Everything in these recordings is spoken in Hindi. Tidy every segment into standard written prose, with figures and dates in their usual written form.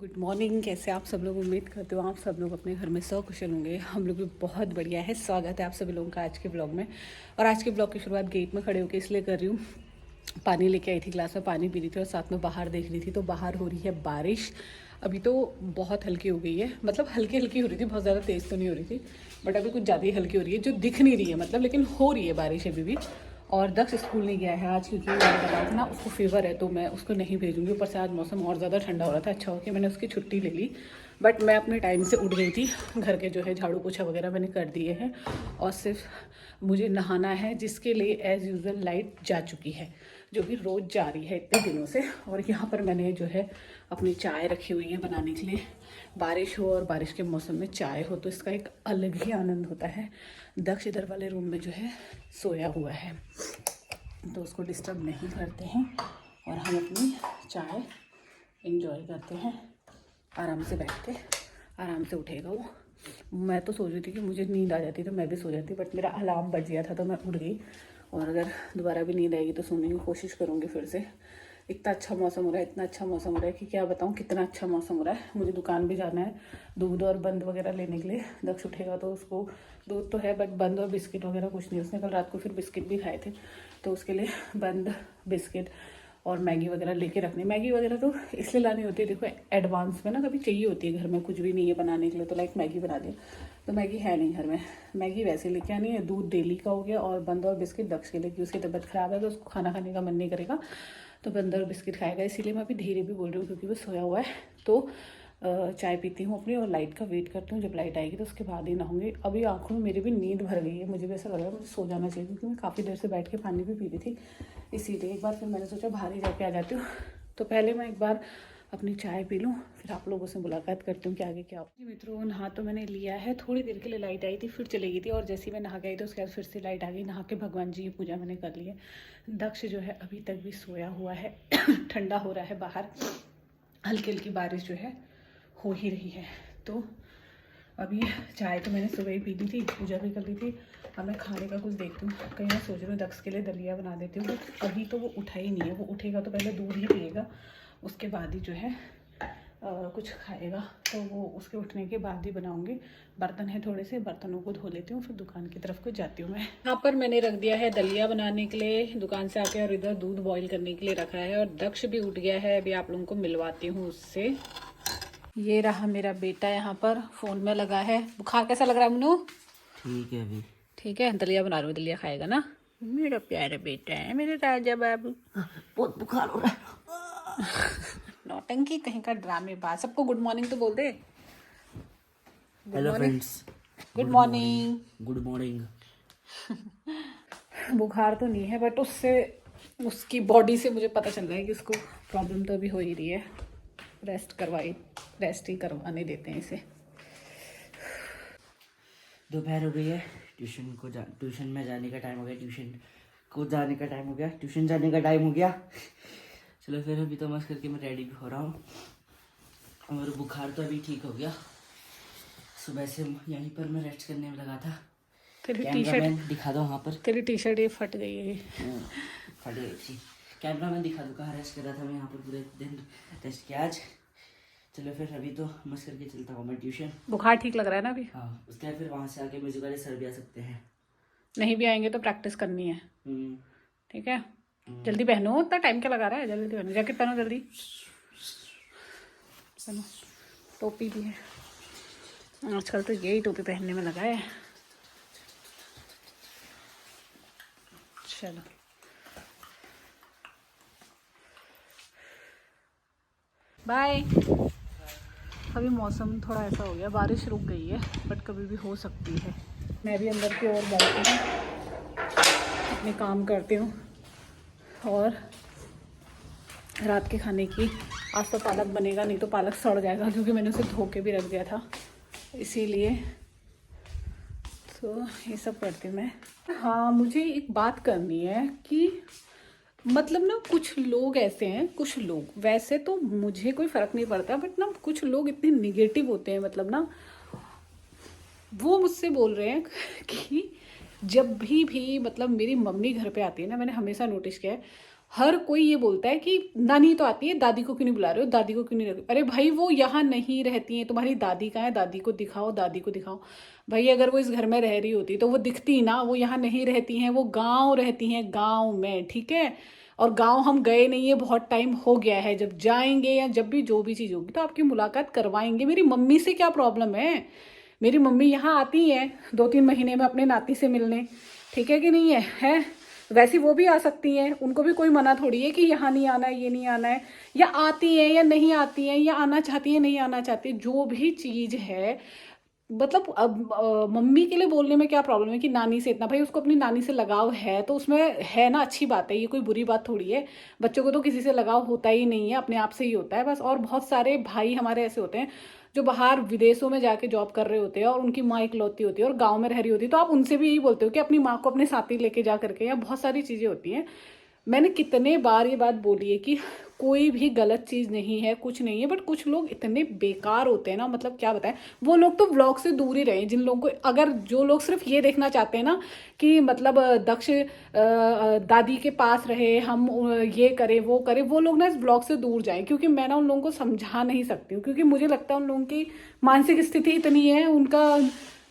Good morning. कैसे आप सब लोग? उम्मीद करते हो आप सब लोग अपने घर में सकुशल होंगे। हम लोग भी बहुत बढ़िया है। स्वागत है आप सभी लोगों का आज के ब्लॉग में। और आज के ब्लॉग की शुरुआत गेट में खड़े होकर इसलिए कर रही हूँ, पानी लेके आई थी, ग्लास में पानी पी रही थी और साथ में बाहर देख रही थी। तो बाहर हो रही है बारिश। अभी तो बहुत हल्की हो गई है, मतलब हल्की हल्की हो रही थी, बहुत ज़्यादा तेज़ तो नहीं हो रही थी, बट अभी कुछ ज़्यादा ही हल्की हो रही है, जो दिख नहीं रही है मतलब, लेकिन हो रही है बारिश अभी भी। और दक्ष स्कूल नहीं गया है आज, क्योंकि मैंने बताया था ना उसको फीवर है, तो मैं उसको नहीं भेजूंगी। ऊपर से आज मौसम और ज़्यादा ठंडा हो रहा था, अच्छा हो कि मैंने उसकी छुट्टी ले ली। बट मैं अपने टाइम से उठ गई थी, घर के जो है झाड़ू पोछा वगैरह मैंने कर दिए हैं, और सिर्फ मुझे नहाना है, जिसके लिए एज़ यूज़ुअल लाइट जा चुकी है, जो कि रोज़ जा रही है इतने दिनों से। और यहाँ पर मैंने जो है अपनी चाय रखी हुई है बनाने के लिए। बारिश हो और बारिश के मौसम में चाय हो तो इसका एक अलग ही आनंद होता है। दक्ष इधर वाले रूम में जो है सोया हुआ है, तो उसको डिस्टर्ब नहीं करते हैं और हम अपनी चाय एंजॉय करते हैं आराम से बैठ के। आराम से उठेगा वो। मैं तो सोच रही थी कि मुझे नींद आ जाती तो मैं भी सो जाती, बट मेरा अलार्म बज गया था तो मैं उठ गई। और अगर दोबारा भी नींद आएगी तो सोने की कोशिश करूँगी फिर से। इतना अच्छा मौसम हो रहा है, इतना अच्छा मौसम हो रहा है कि क्या बताऊँ कितना अच्छा मौसम हो रहा है। मुझे दुकान भी जाना है दूध और बंद वगैरह लेने के लिए। दक्ष उठेगा तो उसको दूध तो है, बट बंद और बिस्किट वगैरह कुछ नहीं। उसने कल रात को फिर बिस्किट भी खाए थे, तो उसके लिए बंद, बिस्किट और मैगी वगैरह लेके रखनी। मैगी वगैरह तो इसलिए लानी होती है, देखो एडवांस में ना कभी चाहिए होती है, घर में कुछ भी नहीं है बनाने के लिए, तो लाइक मैगी बना दी। तो मैगी है नहीं घर में, मैगी वैसे लेके आनी है। दूध डेली का हो गया और बंद और बिस्किट दक्ष के लिए, कि उसकी तबीयत ख़राब है तो उसको खाना खाने का मन नहीं करेगा, तो बंद और बिस्किट खाएगा। इसीलिए मैं अभी धीरे भी बोल रही हूँ, क्योंकि वो सोया हुआ है। तो चाय पीती हूँ अपनी और लाइट का वेट करती हूँ। जब लाइट आएगी तो उसके बाद ही नहाऊंगी। अभी आंखों में मेरी भी नींद भर गई है, मुझे भी ऐसा लग रहा है मुझे सो जाना चाहिए, क्योंकि मैं काफ़ी देर से बैठ के पानी भी पी रही थी। इसीलिए एक बार फिर मैंने सोचा बाहर ही जाके आ जाती हूँ। तो पहले मैं एक बार अपनी चाय पी लूँ, फिर आप लोगों से मुलाकात करती हूँ कि आगे क्या हो। जी मित्रों, नहा तो मैंने लिया है। थोड़ी देर के लिए लाइट आई थी, फिर चली गई थी, और जैसे ही मैं नहा गई तो उसके बाद फिर से लाइट आ गई। नहा के भगवान जी की पूजा मैंने कर ली है। दक्ष जो है अभी तक भी सोया हुआ है। ठंडा हो रहा है बाहर, हल्की हल्की बारिश जो है हो ही रही है। तो अभी चाय तो मैंने सुबह ही पी ली थी, पूजा भी कर ली थी। अब मैं खाने का कुछ देखती हूँ। कहीं मैं सोच रही हूँ दक्ष के लिए दलिया बना देती हूँ, बट अभी तो वो उठा ही नहीं है। वो उठेगा तो पहले दूध ही पिएगा, उसके बाद ही जो है कुछ खाएगा। तो वो उसके उठने के बाद ही बनाऊँगी। बर्तन है थोड़े से, बर्तनों को धो लेती हूँ, फिर दुकान की तरफ को जाती हूँ मैं। यहाँ पर मैंने रख दिया है दलिया बनाने के लिए दुकान से आके, और इधर दूध बॉईल करने के लिए रखा है। और दक्ष भी उठ गया है, अभी आप लोगों को मिलवाती हूँ उससे। ये रहा मेरा बेटा, यहाँ पर फ़ोन में लगा है। बुखार कैसा लग रहा है मुन्नू? ठीक है अभी। ठीक है, दलिया बना रही हूँ, दलिया खाएगा ना मेरा प्यारा बेटा है, मेरे राजा बाबू। बहुत बुखार हो रहा है। नौटंकी कहीं का, ड्रामेबाज। सबको गुड मॉर्निंग तो बोल दे। Hello friends, good morning. Good morning. बुखार तो नहीं है, बट उससे उसकी बॉडी से मुझे पता चल रहा है कि उसको प्रॉब्लम तो अभी हो ही रही है। रेस्ट ही करवाने देते हैं इसे। दोपहर हो गई है, ट्यूशन में जाने का टाइम हो गया, ट्यूशन जाने का टाइम हो गया। चलो फिर अभी तो मस्त करके मैं रेडी भी हो रहा हूँ, और बुखार तो अभी ठीक हो गया। सुबह से यहीं पर मैं रेस्ट करने में लगा था। कैमरामैन दिखा दो वहाँ पर। तेरी टी शर्ट ये फट गई है। फट गई थी। कैमरामैन दिखा दो कहाँ रेस्ट कर रहा था मैं। यहाँ पर पूरे दिन रेस्ट किया आज। चलो फिर अभी तो मस्त करके चलता हूँ मैं ट्यूशन। बुखार ठीक लग रहा है ना अभी? हाँ, उसके बाद फिर वहाँ से आके म्यूजिक वाले सर भी आ सकते हैं। नहीं भी आएंगे तो प्रैक्टिस करनी है, ठीक है? जल्दी पहनो, इतना टाइम क्या लगा रहा है? जल्दी पहनो, जैकेट पहनो जल्दी पहनो। टोपी भी है, आजकल तो यही टोपी पहनने में लगा है। चलो बाय। अभी मौसम थोड़ा ऐसा हो गया, बारिश रुक गई है, बट कभी भी हो सकती है। मैं भी अंदर की ओर जाती हूँ, अपने काम करती हूँ। और रात के खाने की आज तो पालक बनेगा, नहीं तो पालक सड़ जाएगा, क्योंकि मैंने उसे धो के भी रख दिया था, इसीलिए तो ये सब करती हूँ मैं। हाँ, मुझे एक बात करनी है कि मतलब ना कुछ लोग ऐसे हैं, कुछ लोग वैसे तो मुझे कोई फ़र्क नहीं पड़ता, बट ना कुछ लोग इतने निगेटिव होते हैं, मतलब ना वो मुझसे बोल रहे हैं कि जब भी मतलब मेरी मम्मी घर पे आती है ना, मैंने हमेशा नोटिस किया है, हर कोई ये बोलता है कि नानी तो आती है, दादी को क्यों नहीं बुला रहे हो, दादी को क्यों नहीं रख, अरे भाई वो यहाँ नहीं रहती है, तुम्हारी दादी कहाँ है, दादी को दिखाओ, दादी को दिखाओ। भाई अगर वो इस घर में रह रही होती तो वो दिखती ना, वो यहाँ नहीं रहती हैं, वो गाँव रहती हैं, गाँव में, ठीक है। और गाँव हम गए नहीं है, बहुत टाइम हो गया है, जब जाएंगे या जब भी जो भी चीज़ होगी तो आपकी मुलाकात करवाएंगे। मेरी मम्मी से क्या प्रॉब्लम है, मेरी मम्मी यहाँ आती हैं 2-3 महीने में अपने नाती से मिलने, ठीक है कि नहीं है वैसे वो भी आ सकती हैं, उनको भी कोई मना थोड़ी है कि यहाँ नहीं आना है, ये नहीं आना है, या आती हैं या नहीं आती हैं, या आना चाहती हैं नहीं आना चाहती, जो भी चीज़ है। मतलब अब मम्मी के लिए बोलने में क्या प्रॉब्लम है कि नानी से इतना, भाई उसको अपनी नानी से लगाव है तो उसमें है ना, अच्छी बात है, ये कोई बुरी बात थोड़ी है। बच्चों को तो किसी से लगाव होता ही नहीं है, अपने आप से ही होता है बस। और बहुत सारे भाई हमारे ऐसे होते हैं जो बाहर विदेशों में जाके जॉब कर रहे होते हैं और उनकी माँ इकलौती होती है और गाँव में रह रही होती है, तो आप उनसे भी यही बोलते हो कि अपनी माँ को अपने साथ ही लेके जा करके, या बहुत सारी चीज़ें होती हैं। मैंने कितने बार ये बात बोली है कि कोई भी गलत चीज़ नहीं है, कुछ नहीं है, बट कुछ लोग इतने बेकार होते हैं ना, मतलब क्या बताएं। वो लोग तो व्लॉग से दूर ही रहे, जिन लोगों को, अगर जो लोग सिर्फ ये देखना चाहते हैं ना कि मतलब दक्ष दादी के पास रहे, हम ये करें वो करें, वो लोग ना इस ब्लॉग से दूर जाएं, क्योंकि मैं ना उन लोगों को समझा नहीं सकती हूँ, क्योंकि मुझे लगता है उन लोगों की मानसिक स्थिति इतनी है, उनका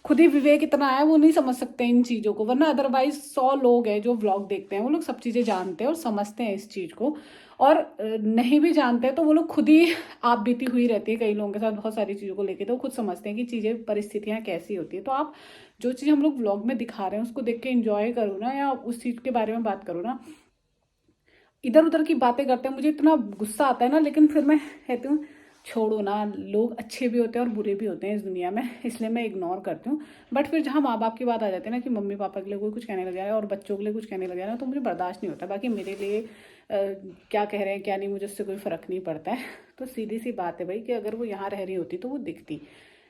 खुद ही विवेक इतना है, वो नहीं समझ सकते इन चीज़ों को। वरना अदरवाइज 100 लोग हैं जो व्लॉग देखते हैं, वो लोग सब चीज़ें जानते हैं और समझते हैं इस चीज़ को। और नहीं भी जानते हैं तो वो लोग खुद ही आप बीती हुई रहती है कई लोगों के साथ बहुत सारी चीज़ों को लेके, तो वो खुद समझते हैं कि चीज़ें परिस्थितियाँ कैसी होती है। तो आप जो चीज़ हम लोग व्लॉग में दिखा रहे हैं उसको देख के इंजॉय करो ना, या उस चीज़ के बारे में बात करो ना। इधर उधर की बातें करते हैं, मुझे इतना गुस्सा आता है ना, लेकिन फिर मैं कहती हूँ छोड़ो ना, लोग अच्छे भी होते हैं और बुरे भी होते हैं इस दुनिया में, इसलिए मैं इग्नोर करती हूँ। बट फिर जहाँ माँ बाप की बात आ जाती है ना कि मम्मी पापा के लिए कोई कुछ कहने लग जाए और बच्चों के लिए कुछ कहने लग जाए ना, तो मुझे बर्दाश्त नहीं होता। बाकी मेरे लिए क्या कह रहे हैं क्या नहीं, मुझे उससे कोई फ़र्क नहीं पड़ता है। तो सीधी सी बात है भाई कि अगर वो यहाँ रह रही होती तो वो दिखती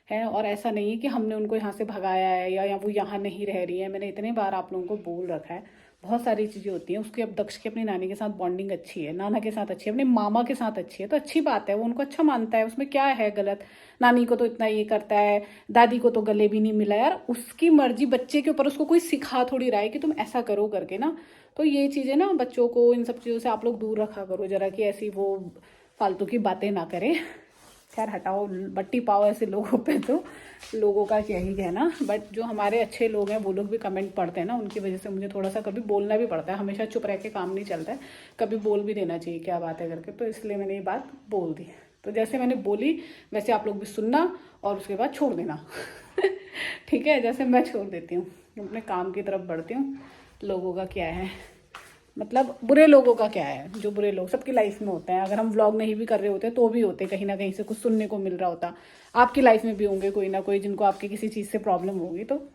है, और ऐसा नहीं है कि हमने उनको यहाँ से भगाया है या वो यहाँ नहीं रह रही है। मैंने इतने बार आप लोगों को बोल रखा है, बहुत सारी चीज़ें होती हैं उसकी। अब दक्ष की अपनी नानी के साथ बॉन्डिंग अच्छी है, नाना के साथ अच्छी है, अपने मामा के साथ अच्छी है, तो अच्छी बात है, वो उनको अच्छा मानता है, उसमें क्या है गलत। नानी को तो इतना ये करता है, दादी को तो गले भी नहीं मिला यार, उसकी मर्जी, बच्चे के ऊपर, उसको कोई सिखा थोड़ी रहा है कि तुम ऐसा करो करके ना। तो ये चीज़ें ना बच्चों को इन सब चीज़ों से आप लोग दूर रखा करो जरा, कि ऐसी वो फालतू की बातें ना करें। खैर हटाओ, बट्टी पाओ ऐसे लोगों पे, तो लोगों का क्या ही कहना। बट जो हमारे अच्छे लोग हैं वो लोग भी कमेंट पढ़ते हैं ना, उनकी वजह से मुझे थोड़ा सा कभी बोलना भी पड़ता है, हमेशा चुप रह के काम नहीं चलता है, कभी बोल भी देना चाहिए क्या बात है करके। तो इसलिए मैंने ये बात बोल दी। तो जैसे मैंने बोली वैसे आप लोग भी सुनना और उसके बाद छोड़ देना ठीक है, जैसे मैं छोड़ देती हूँ, अपने काम की तरफ बढ़ती हूँ। लोगों का क्या है, मतलब बुरे लोगों का क्या है, जो बुरे लोग सबकी लाइफ में होते हैं। अगर हम व्लॉग नहीं भी कर रहे होते तो भी होते, कहीं ना कहीं से कुछ सुनने को मिल रहा होता। आपकी लाइफ में भी होंगे कोई ना कोई जिनको आपकी किसी चीज़ से प्रॉब्लम होगी, तो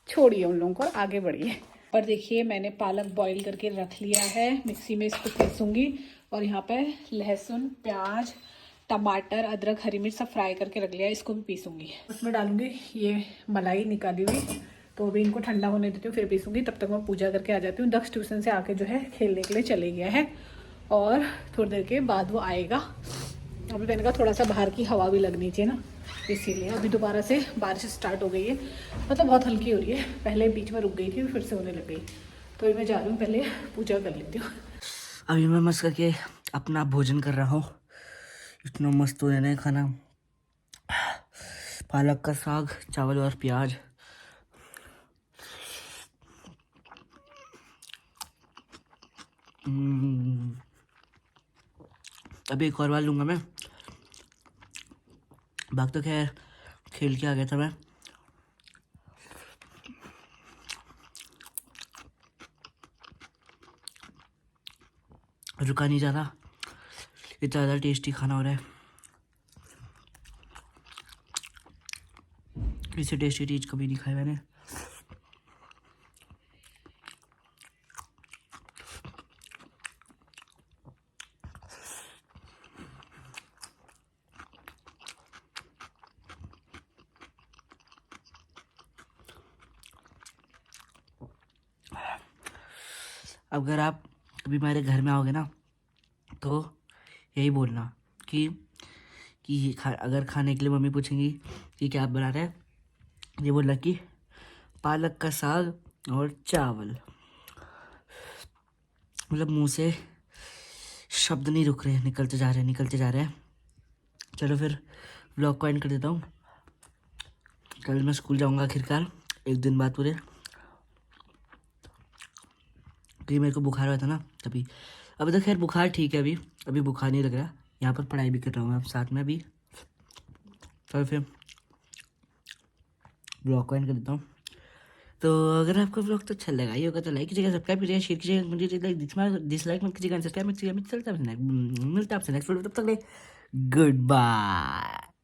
छोड़िए उन लोगों को और आगे बढ़िए। पर देखिए मैंने पालक बॉईल करके रख लिया है, मिक्सी में इसको पीसूँगी। और यहाँ पर लहसुन, प्याज, टमाटर, अदरक, हरी मिर्च सब फ्राई करके रख लिया है, इसको भी पीसूँगी। उसमें डालूँगी ये मलाई निकाली हुई, तो अभी इनको ठंडा होने देती हूँ फिर पीसूँगी। तब तक मैं पूजा करके आ जाती हूँ। दक्ष ट्यूशन से आके जो है खेलने के लिए चले गया है और थोड़ी देर के बाद वो आएगा। अभी मैंने कहा थोड़ा सा बाहर की हवा भी लगनी चाहिए ना, इसीलिए। अभी दोबारा से बारिश स्टार्ट हो गई है, मतलब बहुत हल्की हो रही है, पहले बीच में रुक गई थी फिर से होने लग गई। तो अभी मैं जा रही हूँ, पहले पूजा कर लेती हूँ। अभी मैं मस्त करके अपना भोजन कर रहा हूँ। इतना मस्त हो रहा है खाना, पालक का साग, चावल और प्याज। अभी एक और बार लूँगा मैं। बाकी तो खैर खेल के आ गया था मैं। रुका नहीं जा रहा, इतना ज़्यादा टेस्टी खाना हो रहा है। इससे टेस्टी चीज़ कभी नहीं खाई मैंने। अगर आप कभी हमारे घर में आओगे ना तो यही बोलना कि अगर खाने के लिए मम्मी पूछेंगी कि क्या आप बना रहे हैं, ये बोलना कि पालक का साग और चावल। मतलब मुंह से शब्द नहीं रुक रहे, निकलते जा रहे हैं, निकलते जा रहे हैं। चलो फिर व्लॉग को एंड कर देता हूँ। कल मैं स्कूल जाऊँगा आखिरकार, एक दिन बाद पूरे, क्योंकि मेरे को बुखार हुआ था ना तभी। अभी तो खैर बुखार ठीक है, अभी बुखार नहीं लग रहा। यहाँ पर पढ़ाई भी कर रहा हूँ मैं अब साथ में अभी। चलो फिर ब्लॉग को एंड कर देता हूँ। तो अगर आपको ब्लॉग तो अच्छा लगा ही होगा तो लाइक कीजिएगा, सब्सक्राइब कीजिएगा, शेयर कीजिएगा, मुझे डिसलाइक मत कीजिएगा, सब्सक्राइब मत कीजिएगा। मिलता है आपसे नेक्स्ट वीडियो, तब तक गुड बाय।